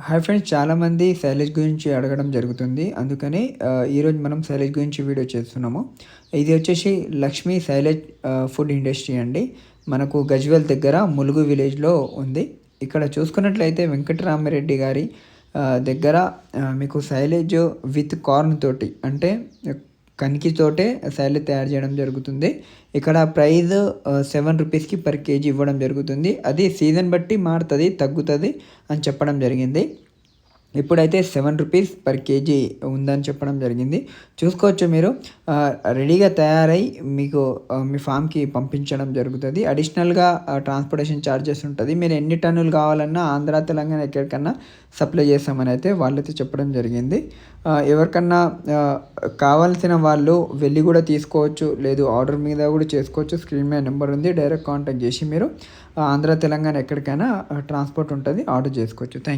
Hi friends, చాలామంది శైలేష్ గురించి అడగడం జరుగుతుంది. అందుకని ఈరోజు మనం శైలేష్ గురించి వీడియో చేస్తున్నాము. ఇది వచ్చేసి లక్ష్మీ శైలేష్ ఫుడ్ ఇండస్ట్రీ అండి. మనకు గజ్వేల్ దగ్గర ములుగు విలేజ్లో ఉంది. ఇక్కడ చూసుకున్నట్లయితే వెంకటరామిరెడ్డి గారి దగ్గర మీకు శైలేజ్ విత్ కార్న్ తోటి, అంటే కనికితోటే శైలేజ్ తయారు చేయడం జరుగుతుంది. ఇక్కడ ప్రైస్ 7 రూపీస్కి పర్ కేజీ ఇవ్వడం జరుగుతుంది. అది సీజన్ బట్టి మారుతుంది, తగ్గుతుంది అని చెప్పడం జరిగింది. ఇప్పుడైతే 7 రూపీస్ పర్ కేజీ ఉందని చెప్పడం జరిగింది. చూసుకోవచ్చు మీరు. రెడీగా తయారై మీకు మీ ఫామ్కి పంపించడం జరుగుతుంది. అడిషనల్గా ట్రాన్స్పోర్టేషన్ ఛార్జెస్ ఉంటుంది. మీరు ఎన్ని టన్నులు కావాలన్నా ఆంధ్ర తెలంగాణ ఎక్కడికన్నా సప్లై చేస్తామని అయితే వాళ్ళైతే చెప్పడం జరిగింది. ఎవరికన్నా కావాల్సిన వాళ్ళు వెళ్ళి కూడా తీసుకోవచ్చు, లేదు ఆర్డర్ మీద కూడా చేసుకోవచ్చు. స్క్రీన్ మీద నెంబర్ ఉంది, డైరెక్ట్ కాంటాక్ట్ చేసి మీరు ఆంధ్ర తెలంగాణ ఎక్కడికైనా ట్రాన్స్పోర్ట్ ఉంటుంది, ఆర్డర్ చేసుకోవచ్చు. Thank you.